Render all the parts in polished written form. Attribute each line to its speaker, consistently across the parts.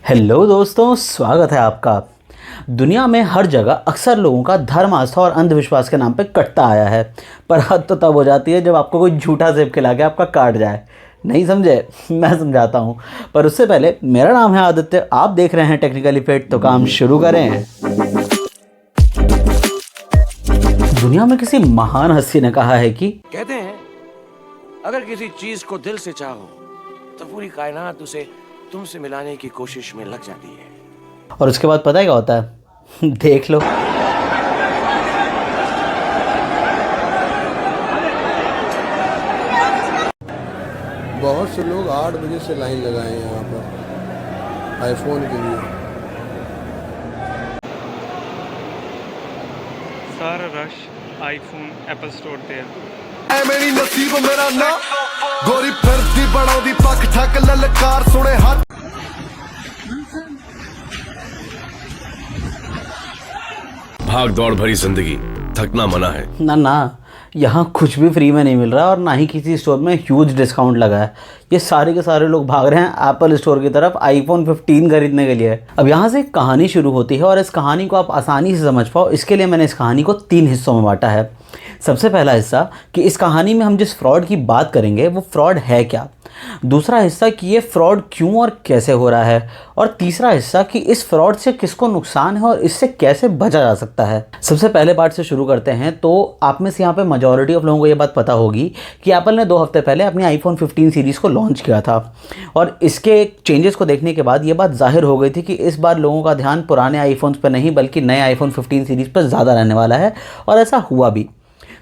Speaker 1: Hello दोस्तों, स्वागत है आपका। दुनिया में हर जगह अक्सर लोगों का धर्म, आस्था और अंधविश्वास के नाम पे कटता आया है। पर हद तो तब हो जाती है जब आपको कोई झूठा सेब खिला के आपका काट जाए। नहीं समझे? मैं समझाता हूँ। पर उससे पहले, मेरा नाम है आदित्य, आप देख रहे हैं टेक्निकली फिट। तो काम शुरू करें। दुनिया में किसी महान हस्ती ने कहा है कि
Speaker 2: कहते हैं अगर किसी चीज को दिल से चाहो तो पूरी कायनात उसे तुमसे मिलाने की कोशिश में लग जाती है।
Speaker 1: और उसके बाद पता है क्या होता है? देख लो।
Speaker 3: बहुत से लोग 8 बजे से लाइन लगाए हैं यहाँ पर आईफोन के लिए।
Speaker 4: सारा रश आईफोन एप्पल स्टोर ते है।
Speaker 5: ऐ मेरी नसीब मेरा ना गोरी फिरदी बनाउदी पक ठक ललकार सुने हाथ।
Speaker 2: भाग दौड़ भरी जिंदगी, थकना मना है।
Speaker 1: ना, यहाँ कुछ भी फ्री में नहीं मिल रहा और ना ही किसी स्टोर में ह्यूज डिस्काउंट लगा है। ये सारे के सारे लोग भाग रहे हैं एप्पल स्टोर की तरफ आईफोन 15 खरीदने के लिए। अब यहाँ से एक कहानी शुरू होती है और इस कहानी को आप आसानी से समझ पाओ, इसके लिए मैंने इस कहानी को 3 हिस्सों में बांटा है। सबसे पहला हिस्सा कि इस कहानी में हम जिस फ्रॉड की बात करेंगे वो फ्रॉड है क्या। दूसरा हिस्सा कि ये फ्रॉड क्यों और कैसे हो रहा है। और तीसरा हिस्सा कि इस फ्रॉड से किसको नुकसान है और इससे कैसे बचा जा सकता है। सबसे पहले पार्ट से शुरू करते हैं। तो आप में से यहाँ पे मेजॉरिटी ऑफ लोगों को ये बात पता होगी कि एप्पल ने 2 हफ्ते पहले अपनी आईफोन 15 सीरीज़ को लॉन्च किया था। और इसके चेंजेस को देखने के बाद ये बात जाहिर हो गई थी कि इस बार लोगों का ध्यान पुराने आईफोन्स पर नहीं बल्कि नए आईफोन 15 सीरीज़ पर ज़्यादा रहने वाला है। और ऐसा हुआ भी।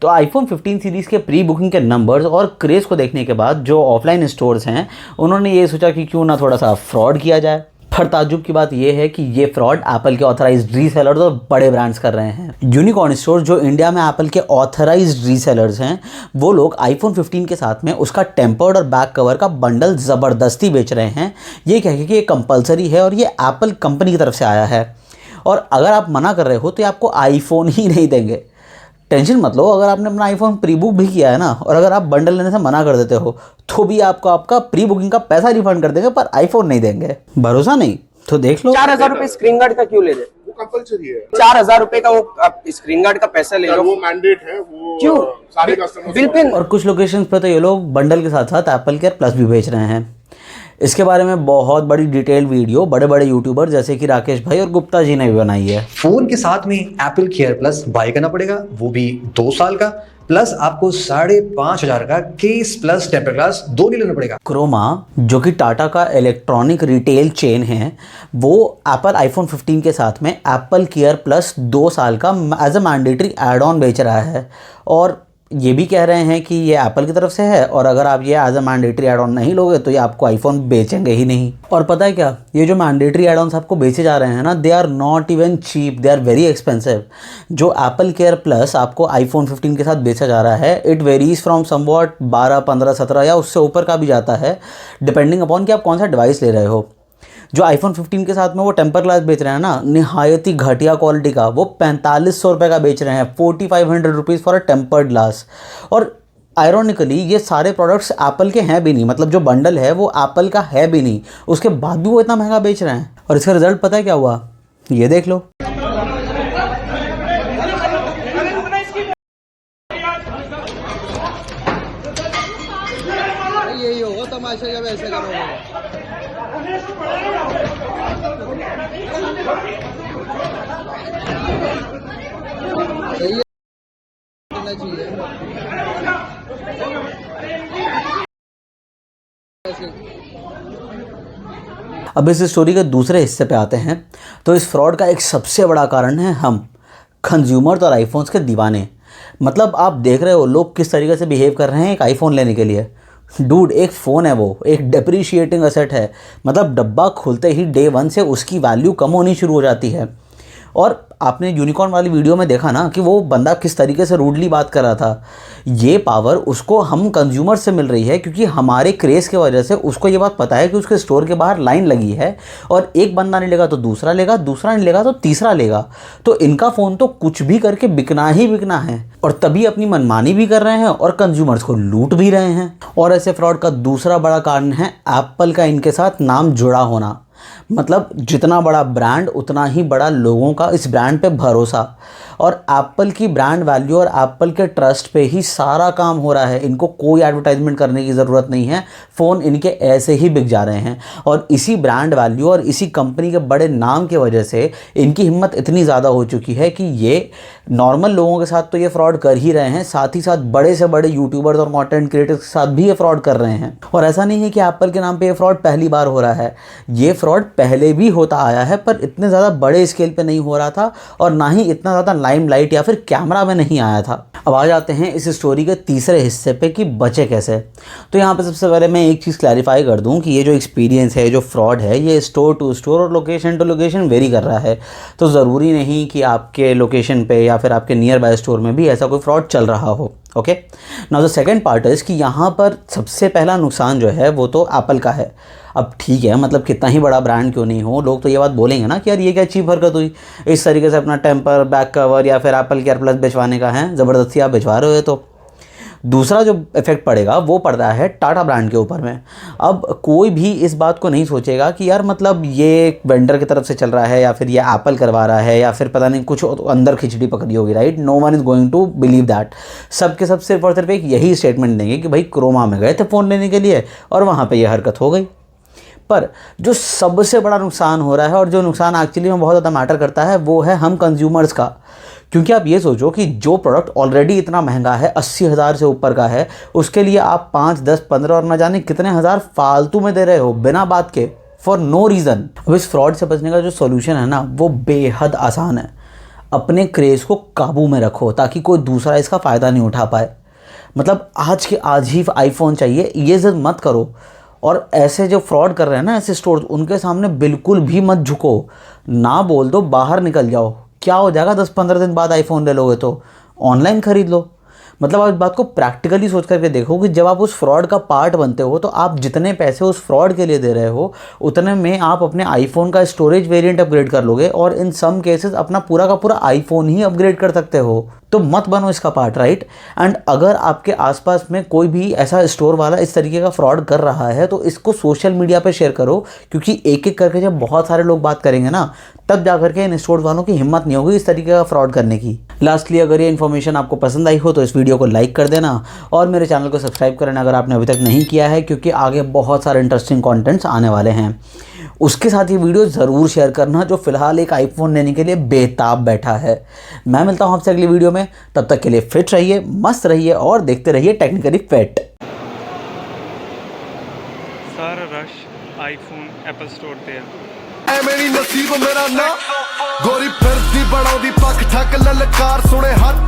Speaker 1: तो आईफोन 15 सीरीज़ के प्री बुकिंग के नंबर्स और क्रेज़ को देखने के बाद जो ऑफलाइन स्टोर्स हैं उन्होंने ये सोचा कि क्यों ना थोड़ा सा फ्रॉड किया जाए। पर ताज्जुब की बात यह है कि ये फ्रॉड एप्पल के ऑथराइज्ड रीसेलर्स और बड़े ब्रांड्स कर रहे हैं। यूनिकॉर्न स्टोर जो इंडिया में एप्पल के ऑथराइज्ड रीसेलर्स हैं, वो लोग आईफोन 15 के साथ में उसका टेम्पर्ड और बैक कवर का बंडल ज़बरदस्ती बेच रहे हैं, ये कह के कि ये कंपलसरी है और ये एप्पल कंपनी की तरफ से आया है। और अगर आप मना कर रहे हो तो ये आपको आईफोन ही नहीं देंगे। टेंशन मत लो, अगर आपने अपना आईफोन प्री बुक भी किया है ना और अगर आप बंडल लेने से मना कर देते हो तो भी आपको आपका प्री बुकिंग का पैसा रिफंड कर देंगे, पर आईफोन नहीं देंगे। भरोसा नहीं तो देख लो।
Speaker 6: 4,000 रुपए स्क्रीन गार्ड का क्यों ले रहे?
Speaker 3: वो कंपलसरी है।
Speaker 6: 4,000 रुपए का वो आप स्क्रीन गार्ड का पैसा ले लो।
Speaker 3: वो मैंडेट है, वो
Speaker 6: क्यों?
Speaker 3: सारे कस्टमर्स
Speaker 6: बिल पे
Speaker 1: और कुछ लोकेशंस पे तो ये लोग बंडल के साथ साथ एप्पल केयर प्लस भी बेच रहे हैं। इसके बारे में बहुत बड़ी डिटेल वीडियो बड़े बड़े यूट्यूबर जैसे कि राकेश भाई और गुप्ता जी ने भी बनाई है।
Speaker 7: फोन के साथ में एप्पल केयर प्लस बाय करना पड़ेगा, वो भी 2 साल का, प्लस आपको 5,500 का केस प्लस टेम्पर ग्लास 2 लेना पड़ेगा।
Speaker 1: क्रोमा जो कि टाटा का इलेक्ट्रॉनिक रिटेल चेन है, वो एप्पल आईफोन 15 के साथ में एप्पल केयर प्लस 2 साल का as a mandatory add on बेच रहा है। और ये भी कह रहे हैं कि ये एप्पल की तरफ से है और अगर आप ये as a mandatory add on नहीं लोगे तो ये आपको आईफोन बेचेंगे ही नहीं। और पता है क्या, ये जो मैंडेटरी एड ऑन्स आपको बेचे जा रहे हैं ना, they are not even cheap, they are very expensive. जो एप्पल केयर प्लस आपको आईफोन 15 के साथ बेचा जा रहा है, इट वेरीज फ्रॉम समवॉट 12, 15, 17 या उससे ऊपर का भी जाता है, डिपेंडिंग अपॉन कि आप कौन सा डिवाइस ले रहे हो। जो आईफोन 15 के साथ में वो टेम्पर ग्लास बेच रहे हैं ना, निहायत ही घटिया क्वालिटी का, वो 4,500 रुपये का बेच रहे हैं। 4,500 rupees for a tempered glass. और आयरॉनिकली ये सारे प्रोडक्ट्स एप्पल के हैं भी नहीं, मतलब जो बंडल है वो एप्पल का है भी नहीं, उसके बाद भी वो इतना महंगा बेच रहे हैं। और इसका रिजल्ट पता है क्या हुआ? ये देख लो।
Speaker 3: यही होगा तमाशा जब ऐसे करोगे।
Speaker 1: अब इस स्टोरी के दूसरे हिस्से पे आते हैं। तो इस फ्रॉड का एक सबसे बड़ा कारण है हम कंज्यूमर्स और आईफोन्स के दीवाने। मतलब आप देख रहे हो लोग किस तरीके से बिहेव कर रहे हैं एक आईफोन लेने के लिए। डूड, एक फ़ोन है, वो एक डेप्रीशिएटिंग एसेट है। मतलब डब्बा खोलते ही डे 1 से उसकी वैल्यू कम होनी शुरू हो जाती है। और आपने यूनिकॉर्न वाली वीडियो में देखा ना कि वो बंदा किस तरीके से रूडली बात कर रहा था। ये पावर उसको हम कंज्यूमर से मिल रही है क्योंकि हमारे क्रेज़ की वजह से उसको ये बात पता है कि उसके स्टोर के बाहर लाइन लगी है और एक बंदा नहीं लेगा तो दूसरा लेगा, दूसरा नहीं लेगा तो तीसरा लेगा। तो इनका फ़ोन तो कुछ भी करके बिकना ही बिकना है और तभी अपनी मनमानी भी कर रहे हैं और कंज्यूमर्स को लूट भी रहे हैं। और ऐसे फ्रॉड का दूसरा बड़ा कारण है एप्पल का इनके साथ नाम जुड़ा होना। मतलब जितना बड़ा ब्रांड उतना ही बड़ा लोगों का इस ब्रांड पे भरोसा, और एप्पल की ब्रांड वैल्यू और एप्पल के ट्रस्ट पे ही सारा काम हो रहा है। इनको कोई एडवर्टाइजमेंट करने की ज़रूरत नहीं है, फ़ोन इनके ऐसे ही बिक जा रहे हैं। और इसी ब्रांड वैल्यू और इसी कंपनी के बड़े नाम की वजह से इनकी हिम्मत इतनी ज़्यादा हो चुकी है कि ये नॉर्मल लोगों के साथ तो ये फ्रॉड कर ही रहे हैं, साथ ही साथ बड़े से बड़े यूट्यूबर्स और कंटेंट क्रिएटर्स के साथ भी ये फ्रॉड कर रहे हैं। और ऐसा नहीं है कि एप्पल के नाम पे ये फ्रॉड पहली बार हो रहा है, ये फ्रॉड पहले भी होता आया है, पर इतने ज़्यादा बड़े स्केल पे नहीं हो रहा था और ना ही इतना ज़्यादा लाइमलाइट या फिर कैमरा में नहीं आया था। अब आ जाते हैं इस स्टोरी के तीसरे हिस्से पे कि बचे कैसे। तो यहाँ पे सबसे पहले मैं एक चीज़ क्लैरिफाई कर दूँ कि ये जो एक्सपीरियंस है, जो फ्रॉड है, ये स्टोर टू स्टोर और लोकेशन टू लोकेशन वेरी कर रहा है। तो ज़रूरी नहीं कि आपके लोकेशन पे या फिर आपके नियर बाय स्टोर में भी ऐसा कोई फ्रॉड चल रहा हो। Okay, now the second part is कि यहाँ पर सबसे पहला नुकसान जो है वो तो एप्पल का है। अब ठीक है, मतलब कितना ही बड़ा ब्रांड क्यों नहीं हो, लोग तो ये बात बोलेंगे ना कि यार ये क्या चीप हरकत हुई, इस तरीके से अपना टेम्पर, बैक कवर या फिर एप्पल केयर प्लस भिजवाने का है, ज़बरदस्ती आप भिजवा रहे हो। तो दूसरा जो इफेक्ट पड़ेगा वो पड़ रहा है टाटा ब्रांड के ऊपर में। अब कोई भी इस बात को नहीं सोचेगा कि यार मतलब ये वेंडर की तरफ से चल रहा है या फिर ये एप्पल करवा रहा है या फिर पता नहीं कुछ अंदर खिचड़ी पकड़ी होगी, right. No one is going to believe that. सबके सब सिर्फ और सिर्फ एक यही स्टेटमेंट देंगे कि भाई क्रोमा में गए थे फ़ोन लेने के लिए और वहाँ पर यह हरकत हो गई। पर जो सबसे बड़ा नुकसान हो रहा है और जो नुकसान एक्चुअली में बहुत ज़्यादा मैटर करता है वो है हम कंज्यूमर्स का। क्योंकि आप ये सोचो कि जो प्रोडक्ट ऑलरेडी इतना महंगा है, 80,000 से ऊपर का है, उसके लिए आप 5, 10, 15 और न जाने कितने हज़ार फालतू में दे रहे हो बिना बात के, फॉर नो रीज़न। अब इस फ्रॉड से बचने का जो सोल्यूशन है ना वो बेहद आसान है। अपने क्रेज़ को काबू में रखो ताकि कोई दूसरा इसका फ़ायदा नहीं उठा पाए। मतलब आज के आज ही आईफोन चाहिए ये ज़िद मत करो। और ऐसे जो फ्रॉड कर रहे हैं ना ऐसे स्टोर, उनके सामने बिल्कुल भी मत झुको, ना बोल दो बाहर निकल जाओ। क्या हो जाएगा 10-15 दिन बाद आईफोन ले लोगे तो ऑनलाइन ख़रीद लो। मतलब आप इस बात को प्रैक्टिकली सोच करके देखो कि जब आप उस फ्रॉड का पार्ट बनते हो तो आप जितने पैसे उस फ्रॉड के लिए दे रहे हो उतने में आप अपने आईफोन का स्टोरेज वेरिएंट अपग्रेड कर लोगे और इन सम केसेस अपना पूरा का पूरा आईफोन ही अपग्रेड कर सकते हो। तो मत बनो इसका पार्ट, राइट। एंड अगर आपके आसपास में कोई भी ऐसा स्टोर वाला इस तरीके का फ्रॉड कर रहा है तो इसको सोशल मीडिया पे शेयर करो, क्योंकि एक एक करके जब बहुत सारे लोग बात करेंगे ना तब जा करके इन स्टोर वालों की हिम्मत नहीं होगी इस तरीके का फ्रॉड करने की। लास्टली, अगर ये इन्फॉर्मेशन आपको पसंद आई हो तो इस वीडियो को लाइक कर देना और मेरे चैनल को सब्सक्राइब करना अगर आपने अभी तक नहीं किया है, क्योंकि आगे बहुत सारे इंटरेस्टिंग कॉन्टेंट्स आने वाले हैं। उसके साथ ये वीडियो ज़रूर शेयर करना जो फ़िलहाल एक आईफोन लेने के लिए बेताब बैठा है। मैं मिलता हूँ आपसे अगली वीडियो में, तब तक के लिए फिट रहिए, मस्त रहिए और देखते रहिए टेक्निकली फिट।
Speaker 4: सारा रश आईफोन एप्पल स्टोर ते है।
Speaker 5: ਐ ਮੇਰੀ ਨਸੀਬ ਮੇਰਾ ਨਾ ਗੋਰੀ ਫਿਰਦੀ ਬਣਾਉਂਦੀ ਪੱਖ ਠੱਕ ਲਲਕਾਰ ਸੁਣੇ ਹੱਥ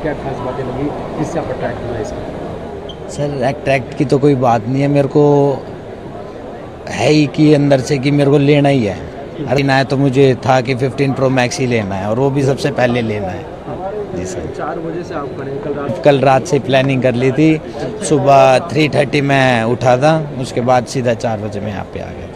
Speaker 8: क्या खास बातें लगी जिससे आप अट्रैक्ट हुआ इसका?
Speaker 9: सर अट्रैक्ट की तो कोई बात नहीं है, मेरे को है ही कि अंदर से कि मेरे को लेना ही है। अरे ना है तो मुझे था कि 15 Pro Max ही लेना है और वो भी सबसे पहले लेना है। जी सर।
Speaker 8: 4 बजे से आप खड़े
Speaker 9: कल रात से प्लानिंग कर ली थी, सुबह 3:30 में उठा था, उसके बाद सीधा 4 बजे मैं यहाँ पे आ गया।